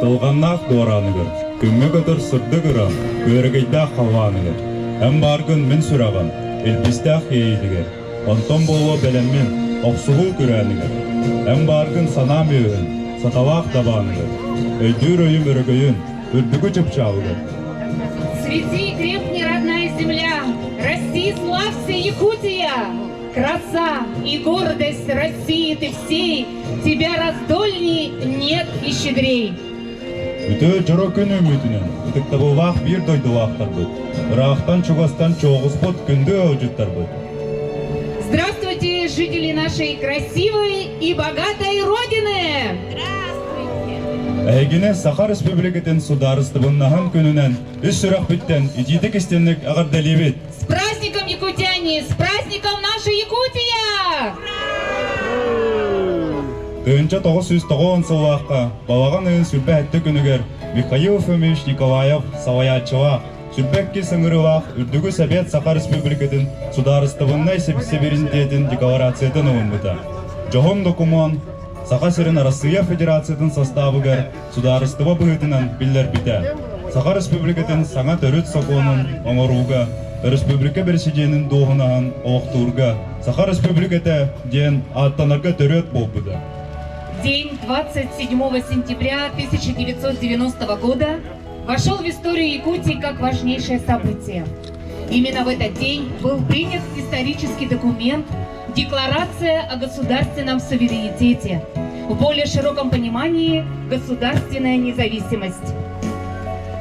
Ытылғаннақ доранығыр, күмі көтір сұрдығырам, көрігейдақ қалғанығыр. Әм барғын мен сұраған, елбістақ ейдігір. Онтон болу бәлеммен оқсығыл көрәнігір. Әм барғын санам өйін, саталақ табанығыр. Өйдір өйім өрігейін, үрдігі жыпчалығыр. Цвети и крепни, родная земля, расти и славься, Якутия! Краса и гордость России ты всей, тебя раздольней нет и щедрей. Үті жыры күн үмітінен, үтікті бұлақ бір дойдылақтар бұд. Ырақтан чуғастан чоғыз бұд күнді өжіттар бұд. Здравствуйте, жители нашей красивой и богатой Родины! Әйгіне Саха Республикатын сударыстыбыннаған күнінен, үс сұрақ біттен, идейдік істенлік ағырдалебет. С праздником, якутяне! С праздником наша Якутия! Түйінші 990 сылуаққа, балаған өйін сүрбә әтті күнігер, Михаил Фомич Николаев Саваячыла, сүрбәкке сыңырылақ, үрдігі Совет Саха Республикатын сударыстыбыннай себеріндетін декларациятын ұлынбыта. Жоғым документ Саха Сирин Россия Федерациятын составыгар сударыстыва бұғытынан білдер біті. Саха Республикатын саңа төріт соқуының оңыруға, Республика Берсиденің доғынаған оқтуырға, Саха Республикаты ден аттанарға төрет болбыды. День 27 сентября 1990 года вошел в историю Якутии как важнейшее событие. Именно в этот день был принят исторический документ «Декларация о государственном суверенитете», в более широком понимании «Государственная независимость».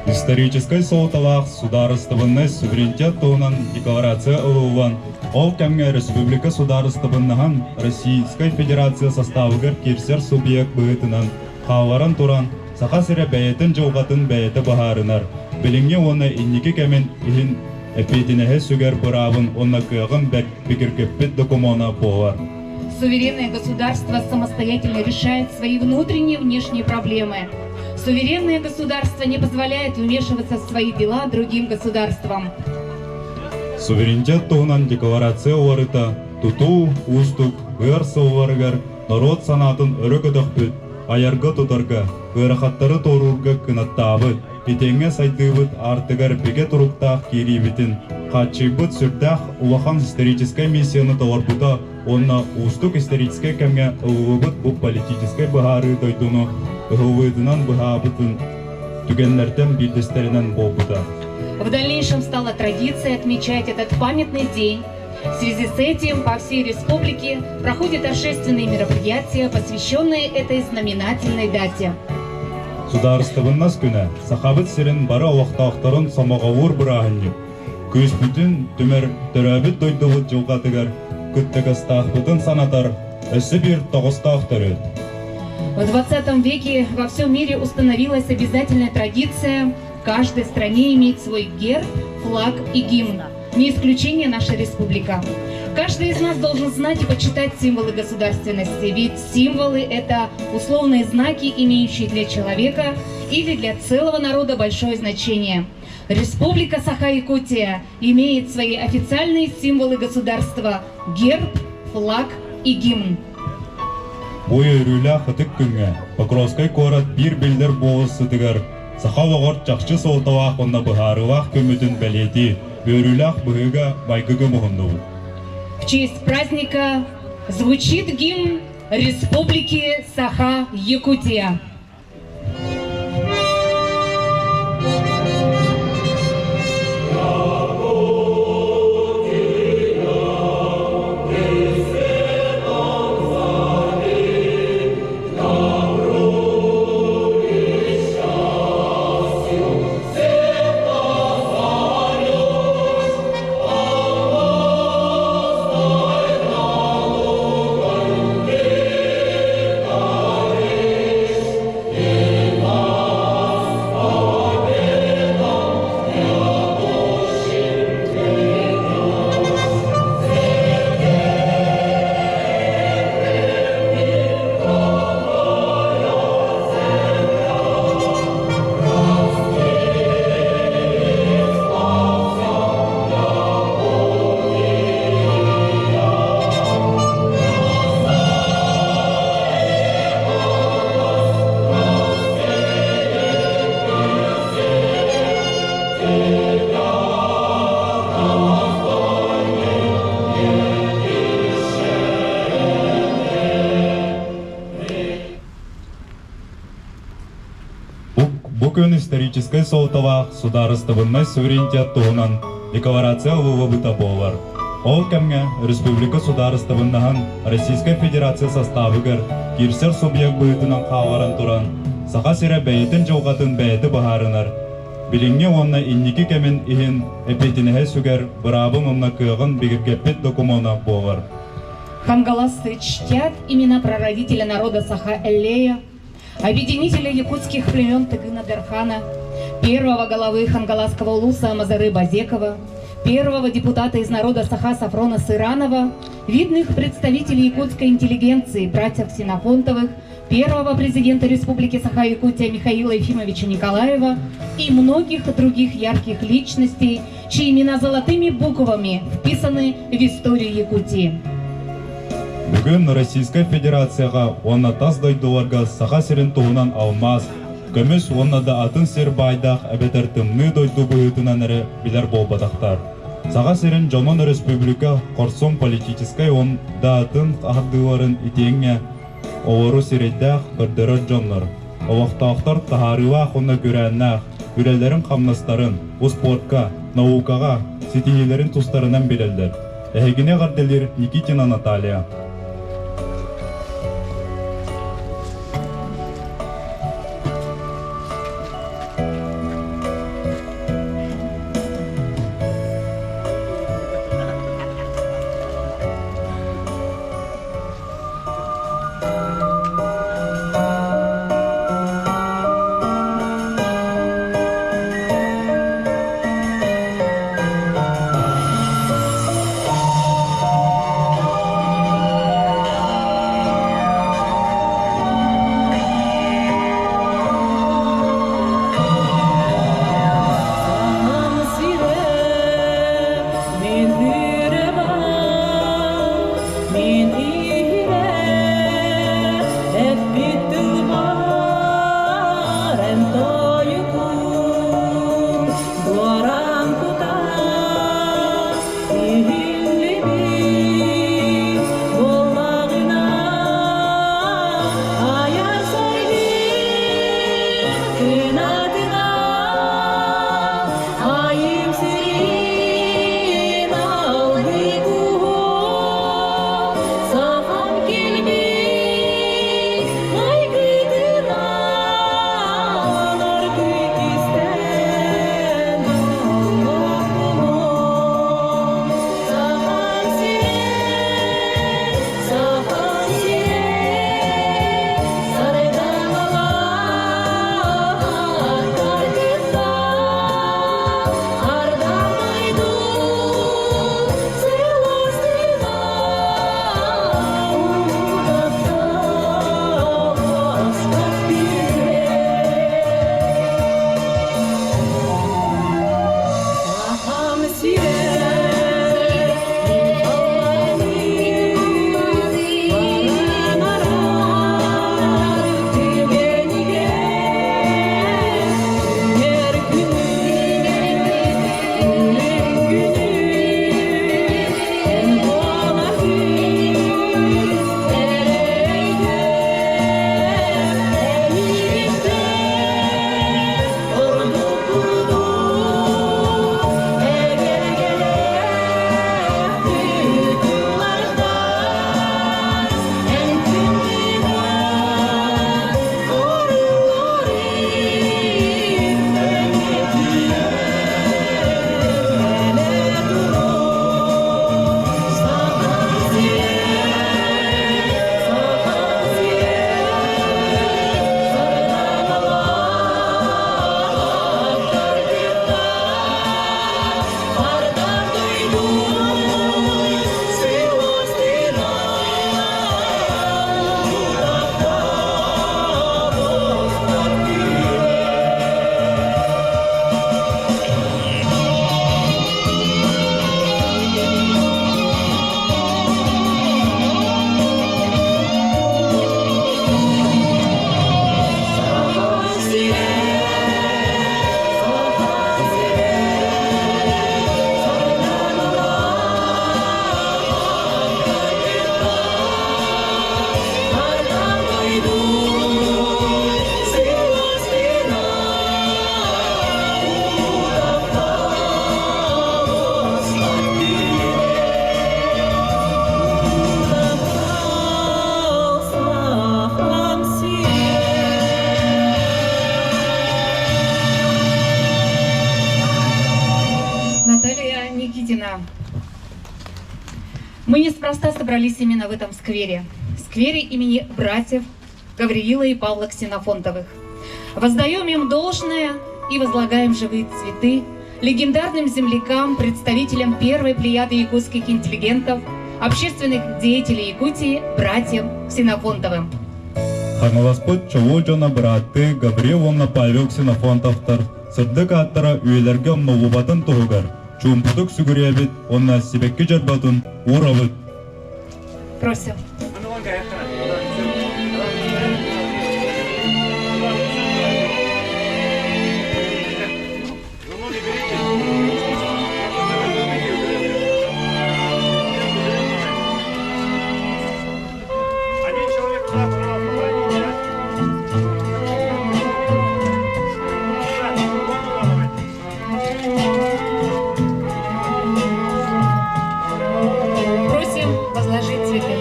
Исторической сооталақ сударыстыбынны суверенитет туынан декларация ұлуан, ол кәмге Республика сударыстыбыннаған Российской Федерация составыгар керсер субъект бұғытынан қауаран туран Саха сірі бәйетін жылғатын бәйеті бағарынар. Біліңе оны иннекі кәмен үйін әпетінәхе сүгер бұрабын оны күйіғын бәкпекіркеппет докумона болар. Суверенное государство самостоятельно решает свои внутренние и внешние проблемы. Суверенное государство не позволяет вмешиваться в свои дела другим государствам. Суверенитет туынан декларация орыта, туту, устук, ғыр сылварыгар, народ санатын өрі көдіқпіт, аярғы тұтарға, ғырақаттары торурға кынаттабыт, етеңе сайтыбыт артыгар беге тұруқтақ керейбітін, қатшыбыт сүрдақ улахан исторической миссияны тауарбыта, онна устук исторической кәмге ұлыбыт бұл политической бұхары дойдуны, ұлыбытынан бұхабытын түгенлерден билдестерінен болбыта. В дальнейшем стала традицией отмечать этот памятный день. В связи с этим по всей республике проходят торжественные мероприятия, посвященные этой знаменательной дате. Сударыстыбыннас күні Сахабыт сирин бары олақтақтарын самағауыр бұрағынып, көз бүтін түмір түрәбіт дойдығыт жылғатығар, күттігістақпытын санатар, өсі бір тоғыстақтыр өт. В 20 веке во всем мире установилась обязательная традиция в каждой стране иметь свой герб, флаг и гимн. Не исключение наша республика. Каждый из нас должен знать и почитать символы государственности, ведь символы — это условные знаки, имеющие для человека или для целого народа большое значение. Республика Саха-Якутия имеет свои официальные символы государства — герб, флаг и гимн. Бой өрілі қытық күнге, Покровской город бір білдер болысы тігір, Саха оғыр чақшы солтавақ онна бұхарылақ көмітін бәлеті, өріліқ бұғыға байгығы мұғынды. В честь праздника звучит гимн Республики Саха-Якутия. Бу күн исторический соотавах сударыстыбыннай суверенитет тугунан декларация улыбыта болар. Ол кемге республика сударыстыбыннахан Российская Федерация составыгар кирсер субъект быытынан кааларан туран саха сире бәйтін жылғатын бәйті бахарынар. Билинге онна инники кемен ихин эпетинеhe сүгер бырабын онна кыгын бигиргеппет докумона болар. Хангаласцы чтят имена прародителя народа Саха-Эллея, объединителя якутских племен Тыгына-Дархана, первого главы хангаласского улуса Мазары Базекова, первого депутата из народа Саха Сафрона Сыранова, видных представителей якутской интеллигенции братьев Ксенофонтовых, первого президента Республики Саха-Якутия Михаила Ефимовича Николаева и многих других ярких личностей, чьи имена золотыми буквами вписаны в историю Якутии. Бүгін Российская Федерацияға онна тас дойдуарга саха сирин туғынан алмаз, көміс онна да атын сир байдақ әбетер тымны дойду бұйытынан әрі білер болбадақтар. Саха сирин Жомон Республика Корсом политическай он да атын ағдыларын итеңе олару сирейдәқ бірдері жонлар. Олақтақтар тахарыва онна көрәннәқ, үрелерін қамнастарын, спортқа, наукаға, сетиелерін тустарынан белелдер. Әйгіне ғарделер Никитина Наталья. Мы неспроста собрались именно в этом сквере имени братьев Гавриила и Павла Ксенофонтовых. Воздаем им должное и возлагаем живые цветы легендарным землякам, представителям первой плеяды якутских интеллигентов, общественных деятелей Якутии, братьям Ксенофонтовым. Хаңаласпыт чоу жона браты Гавриловна Павел Ксенофонтовтар сырдык аттара үйлерге новубатын тугар. Чумпудук сүгүребит, онна себекке жарбатын урабыт. Просим. Просим возложить цветы.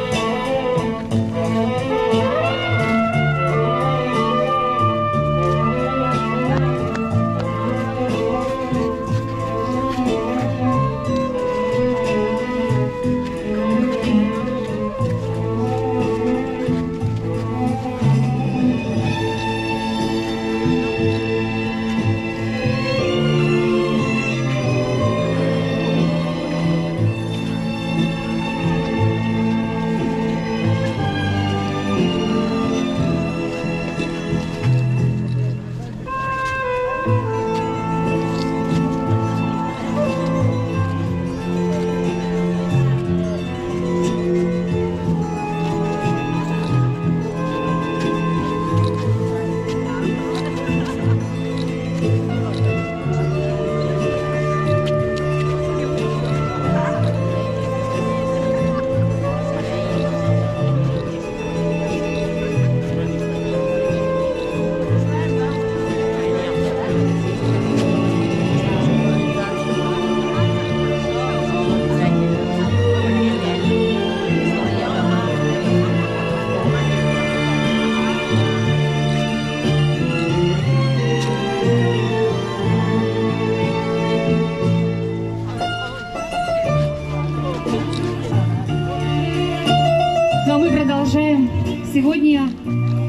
Ну а мы продолжаем. Сегодня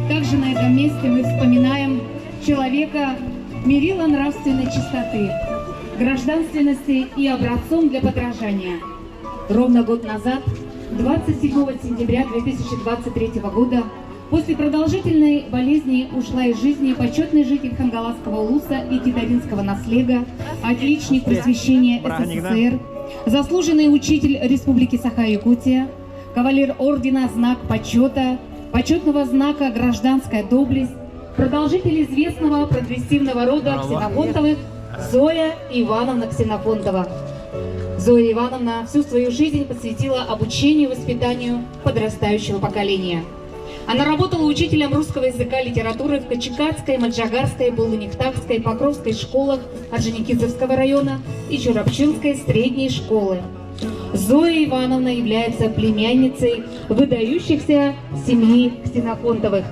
также на этом месте мы вспоминаем человека, мерила нравственной чистоты, гражданственности и образцом для подражания. Ровно год назад, 27 сентября 2023 года, после продолжительной болезни ушла из жизни почетный житель Хангаласского улуса и Китаринского наслега, отличник просвещения СССР, заслуженный учитель Республики Саха-Якутия, кавалер ордена «Знак почета», почетного знака «Гражданская доблесть», продолжитель известного прогрессивного рода Ксенофонтовых Зоя Ивановна Ксенофонтова. Зоя Ивановна всю свою жизнь посвятила обучению и воспитанию подрастающего поколения. Она работала учителем русского языка и литературы в Качекатской, Маджагарской, Булынихтакской, Покровской школах Орджоникидзевского района и Чурапчинской средней школы. Зоя Ивановна является племянницей выдающихся семьи Ксенофонтовых.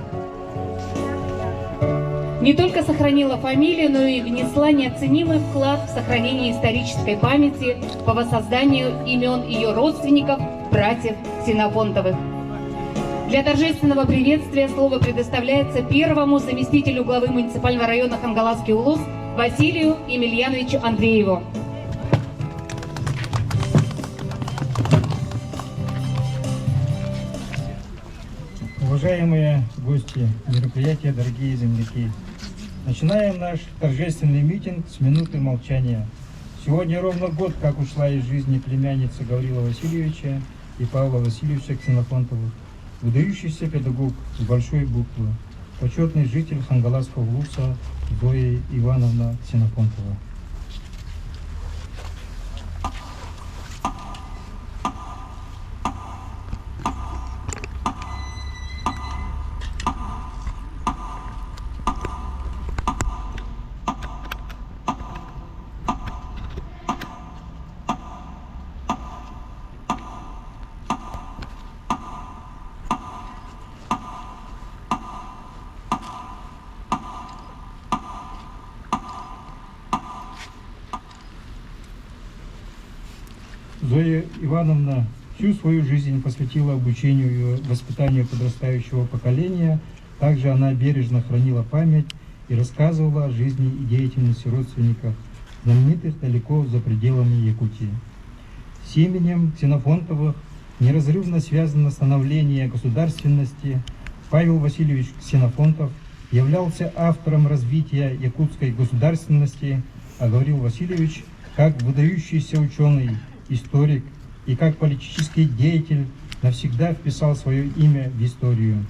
Не только сохранила фамилию, но и внесла неоценимый вклад в сохранение исторической памяти по воссозданию имен ее родственников, братьев Ксенофонтовых. Для торжественного приветствия слово предоставляется первому заместителю главы муниципального района Хангаласский улус Василию Емельяновичу Андрееву. Уважаемые гости мероприятия, дорогие земляки, начинаем наш торжественный митинг с минуты молчания. Сегодня ровно год, как ушла из жизни племянница Гаврила Васильевича и Павла Васильевича Ксенофонтовых, выдающийся педагог с большой буквы, почетный житель Хангаласского улуса Зоя Ивановна Ксенофонтова. Зоя Ивановна всю свою жизнь посвятила обучению и воспитанию подрастающего поколения. Также она бережно хранила память и рассказывала о жизни и деятельности родственников, знаменитых далеко за пределами Якутии. С именем Ксенофонтовых неразрывно связано становление государственности. Павел Васильевич Ксенофонтов являлся автором развития якутской государственности, а Гаврил Васильевич, как выдающийся ученый, историк и как политический деятель, навсегда вписал свое имя в историю.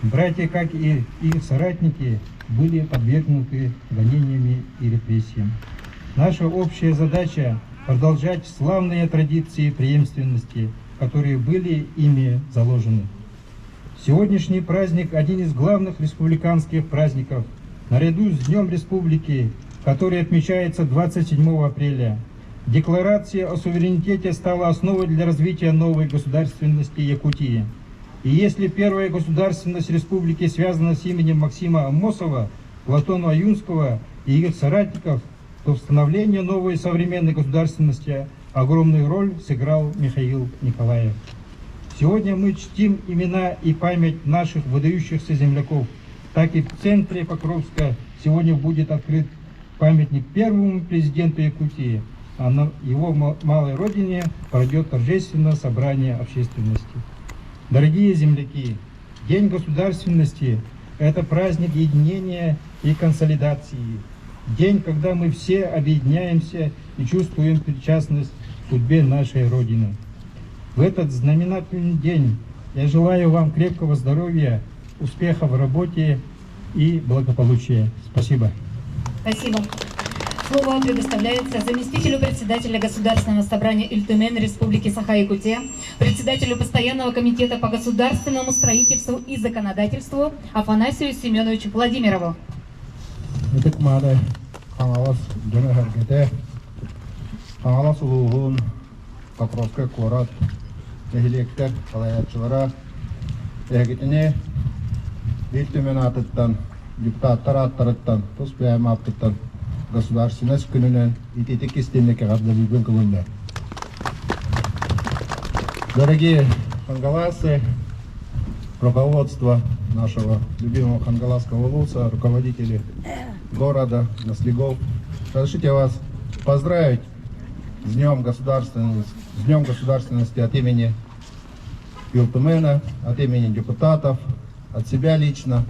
Братья, как и их соратники, были подвергнуты гонениями и репрессиям. Наша общая задача – продолжать славные традиции преемственности, которые были ими заложены. Сегодняшний праздник – один из главных республиканских праздников, наряду с Днем Республики, который отмечается 27 апреля. Декларация о суверенитете стала основой для развития новой государственности Якутии. И если первая государственность республики связана с именем Максима Аммосова, Платона Аюнского и их соратников, то в становлении новой современной государственности огромную роль сыграл Михаил Николаев. Сегодня мы чтим имена и память наших выдающихся земляков. Так и в центре Покровска сегодня будет открыт памятник первому президенту Якутии, а на его малой родине пройдет торжественное собрание общественности. Дорогие земляки, День государственности – это праздник единения и консолидации. День, когда мы все объединяемся и чувствуем причастность к судьбе нашей Родины. В этот знаменательный день я желаю вам крепкого здоровья, успеха в работе и благополучия. Спасибо. Спасибо. Слово предоставляется заместителю председателя Государственного собрания Ильтумен Республики Саха-Якутия, председателю Постоянного комитета по государственному строительству и законодательству Афанасию Семеновичу Владимирову. Покровская Корат, Эгелектер, Калаячылара, Эгетине, Ильтуменатыттан, депутаттар аттарыттан, Туспиаймаптыттан, государственность күнінен итетек кестенлеке ғабда бүгін күнінде. Дорогие хангаласы, руководство нашего любимого хангаласского улуса, руководители города, наследников, разрешите вас поздравить с Днем государственности от имени Ильтумена, от имени депутатов, от себя лично,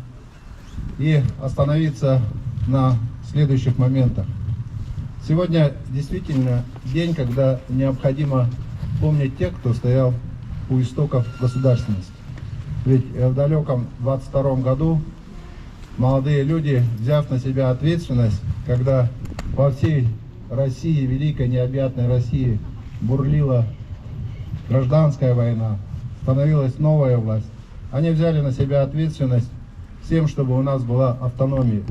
и остановиться на следующих моментах. Сегодня действительно день, когда необходимо помнить тех, кто стоял у истоков государственности. Ведь в далеком 22 году молодые люди, взяв на себя ответственность, когда во всей России, великой необъятной России, бурлила гражданская война, становилась новая власть, они взяли на себя ответственность с тем, чтобы у нас была автономия.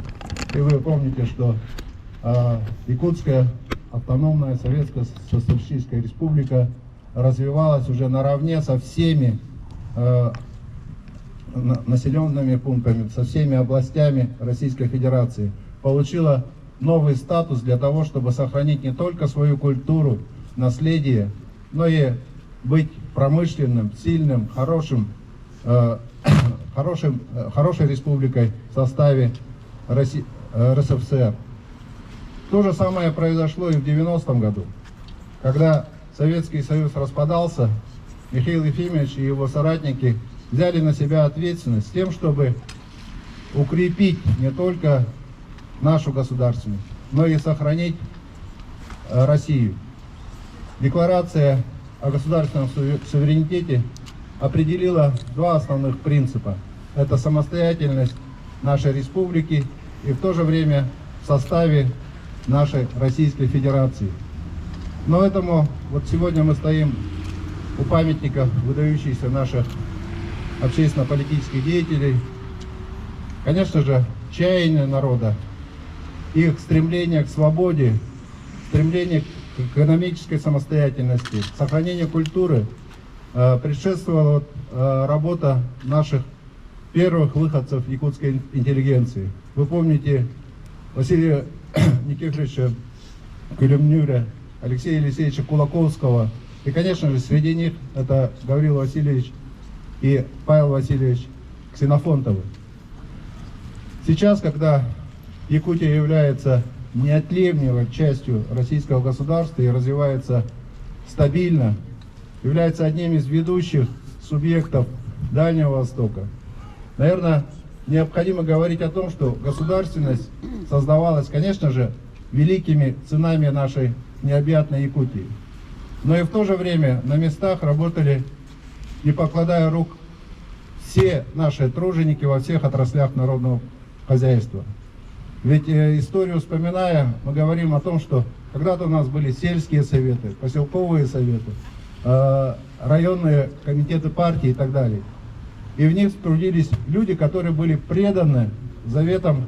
И вы помните, что Якутская автономная Советская Социалистическая Республика развивалась уже наравне со всеми населенными пунктами, со всеми областями Российской Федерации. Получила новый статус для того, чтобы сохранить не только свою культуру, наследие, но и быть промышленным, сильным, хорошей республикой в составе РСФСР. То же самое произошло и в 90-м году, когда Советский Союз распадался. Михаил Ефимович и его соратники взяли на себя ответственность с тем, чтобы укрепить не только нашу государственность, но и сохранить Россию. Декларация о государственном суверенитете определила два основных принципа. Это самостоятельность нашей республики и в то же время в составе нашей Российской Федерации. Но этому вот сегодня мы стоим у памятника выдающихся наших общественно-политических деятелей. Конечно же, чаяние народа, их стремление к свободе, стремление к экономической самостоятельности, сохранению культуры предшествовала работа наших первых выходцев якутской интеллигенции. Вы помните Василия Никифоровича Кулемнюря, Алексея Елисеевича Кулаковского, И, конечно же, среди них это Гаврил Васильевич и Павел Васильевич Ксенофонтовы. Сейчас, когда Якутия является неотъемлемой частью российского государства и развивается стабильно, является одним из ведущих субъектов Дальнего Востока, наверное, необходимо говорить о том, что государственность создавалась, конечно же, великими сынами нашей необъятной Якутии. Но и в то же время на местах работали, не покладая рук, все наши труженики во всех отраслях народного хозяйства. Ведь историю вспоминая, мы говорим о том, что когда-то у нас были сельские советы, поселковые советы, районные комитеты партии и так далее. И в них трудились люди, которые были преданы заветам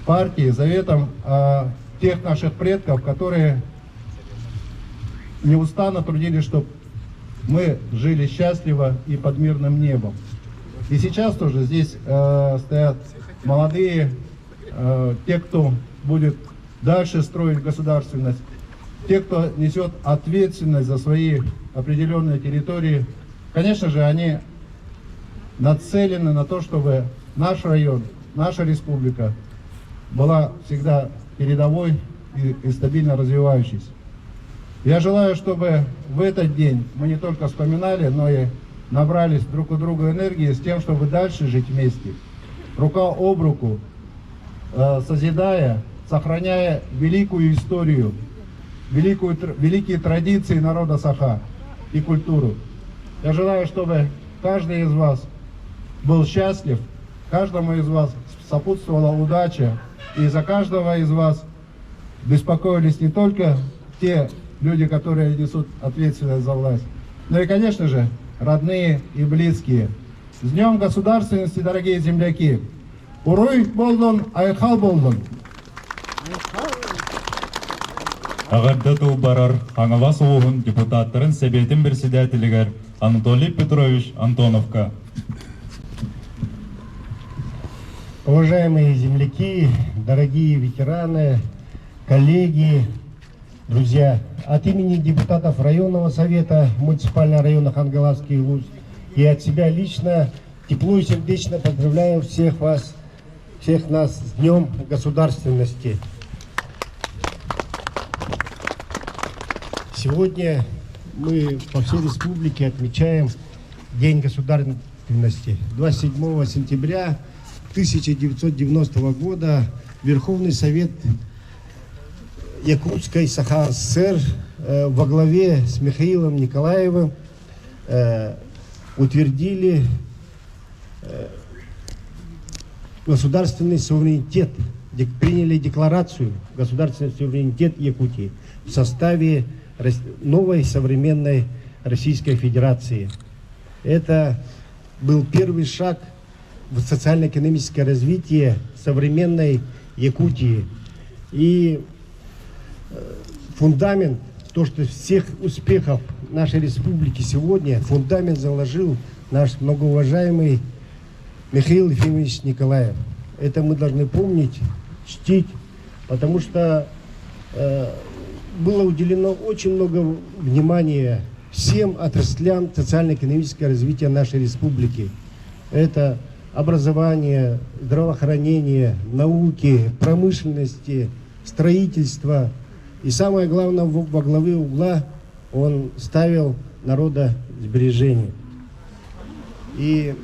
партии, заветам тех наших предков, которые неустанно трудились, чтобы мы жили счастливо и под мирным небом. И сейчас тоже здесь стоят молодые, те, кто будет дальше строить государственность, те, кто несет ответственность за свои определенные территории. Конечно же, они нацелены на то, чтобы наш район, наша республика была всегда передовой и стабильно развивающейся. Я желаю, чтобы в этот день мы не только вспоминали, но и набрались друг у друга энергии с тем, чтобы дальше жить вместе, рука об руку, созидая, сохраняя великую историю, великие традиции народа Саха и культуру. Я желаю, чтобы каждый из вас был счастлив, каждому из вас сопутствовала удача, и за каждого из вас беспокоились не только те люди, которые несут ответственность за власть, но и, конечно же, родные и близкие. С Днем Государственности, дорогие земляки! Уруй болдон, айхал болдон! Ағардату барар аңавас оғын депутаттарын сәбетін председателігер Анатолий Петрович Антоновка. Уважаемые земляки, дорогие ветераны, коллеги, друзья, от имени депутатов районного совета муниципального района Хангаласский Луз и от себя лично тепло и сердечно поздравляю всех вас, всех нас с Днем Государственности. Сегодня мы по всей республике отмечаем День государственности. 27 сентября 1990 года Верховный Совет Якутской Саха ССР во главе с Михаилом Николаевым утвердили государственный суверенитет, приняли декларацию государственный суверенитет Якутии в составе новой современной Российской Федерации. Это был первый шаг в социально-экономическое развитие современной Якутии. И фундамент, то, что всех успехов нашей республики сегодня, фундамент заложил наш многоуважаемый Михаил Ефимович Николаев. Это мы должны помнить, чтить, потому что было уделено очень много внимания всем отраслям социально-экономического развития нашей республики. Это образование, здравоохранение, науки, промышленности, строительство. И самое главное, во главе угла он ставил народосбережение. И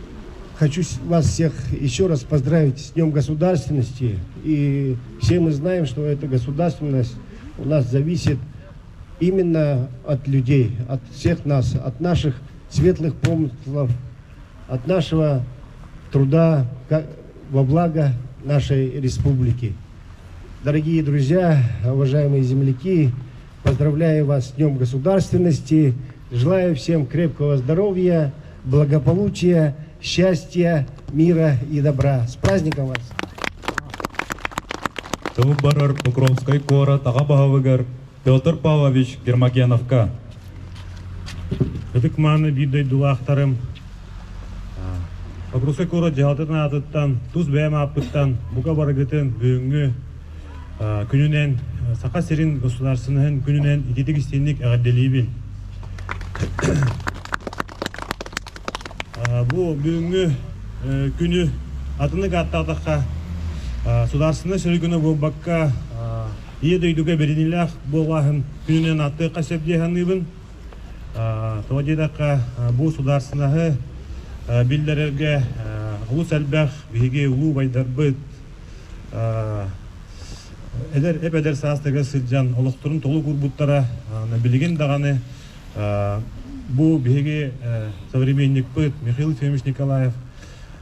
хочу вас всех еще раз поздравить с Днем Государственности. И все мы знаем, что эта государственность у нас зависит именно от людей, от всех нас, от наших светлых помыслов, от нашего труда во благо нашей республики. Дорогие друзья, уважаемые земляки, поздравляю вас с Днем Государственности, желаю всем крепкого здоровья, благополучия, счастья, мира и добра. С праздником вас! Тывы барар Покровской кора таға бағавыгар Петр Павлович Гермогеновка. Эдик маны бидай дулақтарым. Покровской кора жағатын атыттан, туз бәйім апыттан, бұға барығытын бүйінгі күнінен, Сақа Серин государственный күнінен итетік істенlik әғадделейбін. Бу бүгүнкү күнү атыны каттатакка сударсыны сөргүнө болбакка ие дөйдүгө беринилах болгахын күнүнөн аты касеп деханыбын. Тодидакка бу сударсынахы биллерерге улус элбэх биге улуу байдарбыт эпедер саастыгы сылжан олохторун толу курбуттара билигин даганы бу биге современник быт Михаил Ефимович Николаев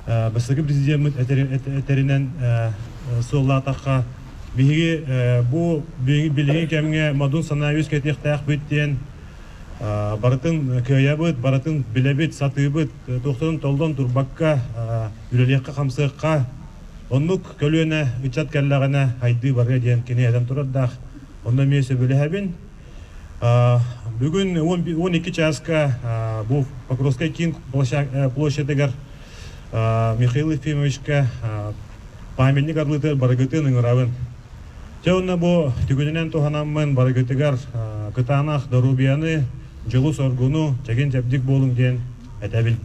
басыгы президент этеринен соллатакка биге бу билигин кемге мадун санавис кетехтах биттен баратын көябыт баратын билебит сатыбыт токтон толдон турбакка үрелekka камсыкка оннук көлүнө ычат келлагана айды барга ден кене адам турдах онда месе билебин бүгүн 12 часка бу Покровская кинг площадыгар Михаил Ефимовичка памятник арлыты барагыты ыңыравын жауна бу түгүнүнөн туханаммын барагытыгар кытанах дорубияны жылу соргуну чеген жабдик болуң ден этебил.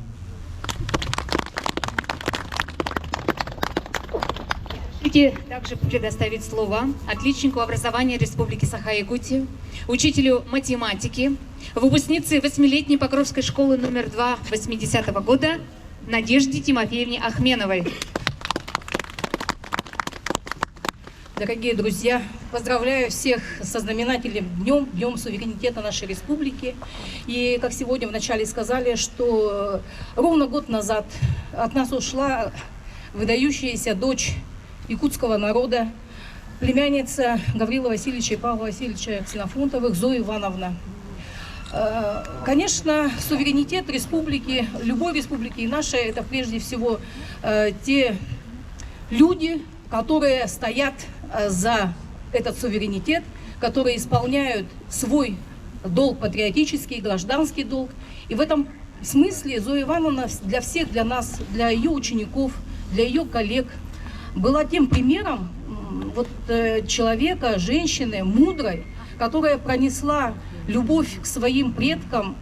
Разрешите также предоставить слово отличнику образования Республики Саха-Якутия, учителю математики, выпускнице 8-летней Покровской школы номер 2 80-го года Надежде Тимофеевне Ахменовой. Дорогие друзья, поздравляю всех со знаменательным днем суверенитета нашей республики. И как сегодня вначале сказали, что ровно год назад от нас ушла выдающаяся дочь якутского народа, племянница Гаврила Васильевича и Павла Васильевича Ксенофонтовых, Зоя Ивановна. Конечно, суверенитет республики, любой республики и нашей, это прежде всего те люди, которые стоят за этот суверенитет, которые исполняют свой долг патриотический, гражданский долг. И в этом смысле Зоя Ивановна для всех, для нас, для ее учеников, для ее коллег была тем примером человека, женщины, мудрой, которая пронесла любовь к своим предкам,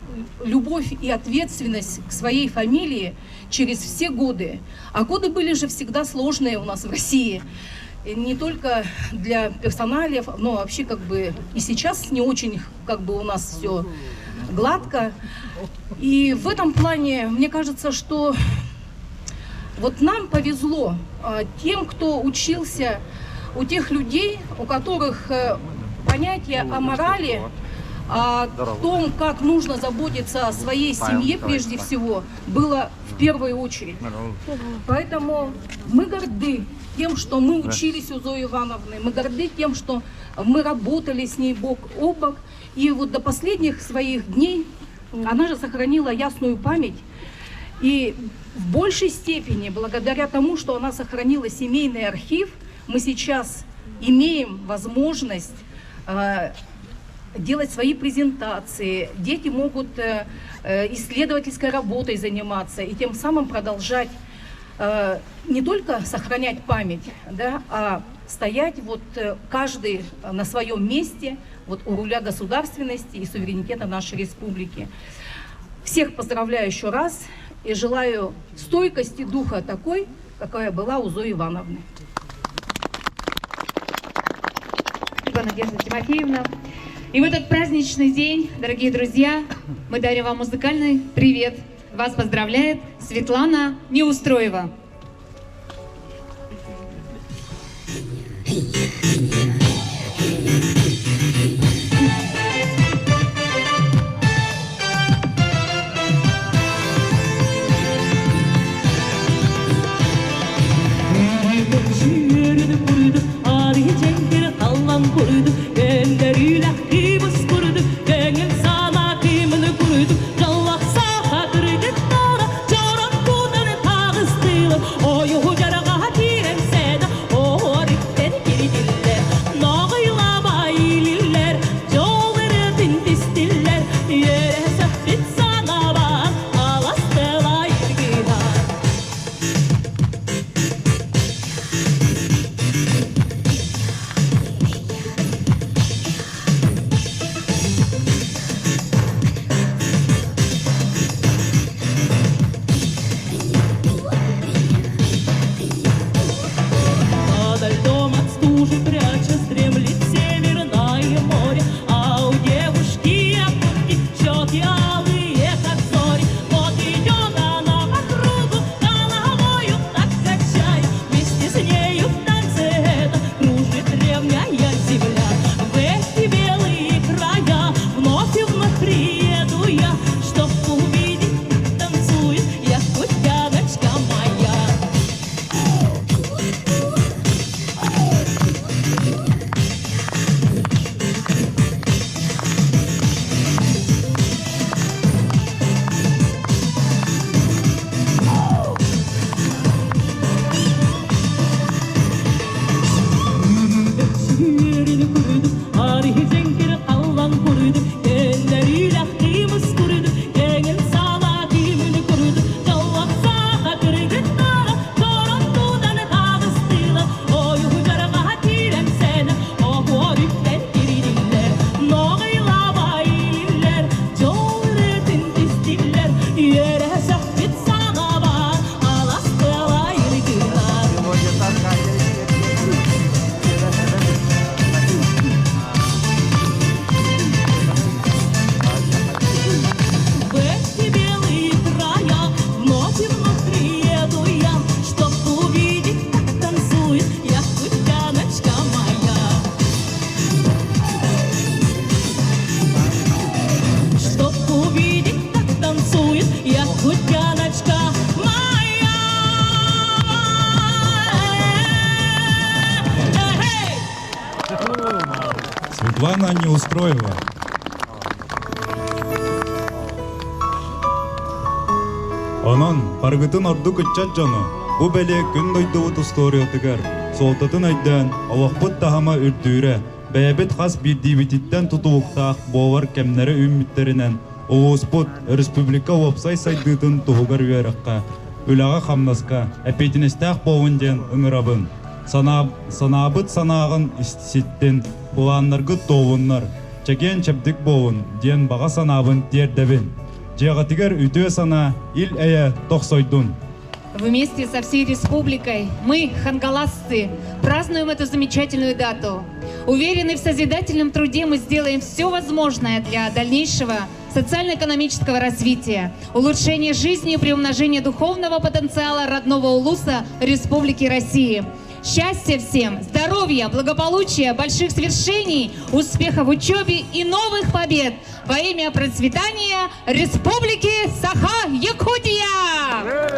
любовь и ответственность к своей фамилии через все годы. А годы были же всегда сложные у нас в России. И не только для персоналиев, но вообще и сейчас не очень у нас все гладко. И в этом плане, мне кажется, что нам повезло тем, кто учился у тех людей, у которых понятие о морали, о том, как нужно заботиться о своей семье прежде всего, было в первую очередь. Поэтому мы горды тем, что мы учились у Зои Ивановны, мы горды тем, что мы работали с ней бок о бок. И до последних своих дней она же сохранила ясную память. И в большей степени, благодаря тому, что она сохранила семейный архив, мы сейчас имеем возможность делать свои презентации, дети могут исследовательской работой заниматься и тем самым продолжать не только сохранять память, а стоять каждый на своем месте у руля государственности и суверенитета нашей республики. Всех поздравляю еще раз и желаю стойкости духа такой, какая была у Зои Ивановны. Спасибо, Надежда Тимофеевна. И в этот праздничный день, дорогие друзья, мы дарим вам музыкальный привет. Вас поздравляет Светлана Неустроева. Ивана Неустроева. Онон паргытын орду кытчат жону. Бу беле күн дойдубут историятыгар. Солтатын айдан авақпыт тахама үрдүүрэ. Бәйбет хас бирдибититтен тутууктаах бовар кемнері үммиттеринен Оғуспут республика вебсайт сайдытын туғығар үйераққа. Үлаға қамнасқа, әпетінестәқ боуынден ыңырабын. Санабыт санағын істеттен бұланларғы тоғынлар. Чәкен чәптік боуын, ден баға санабын тердебін. Жеғатығар үтіе сана ил әйе тоқсойдун. Вместе со всей республикой мы, хангаласцы, празднуем эту замечательную дату. Уверены в созидательном труде мы сделаем все возможное для дальнейшего социально-экономического развития, улучшения жизни и приумножения духовного потенциала родного улуса Республики России. Счастья всем, здоровья, благополучия, больших свершений, успехов в учебе и новых побед во имя процветания Республики Саха-Якутия!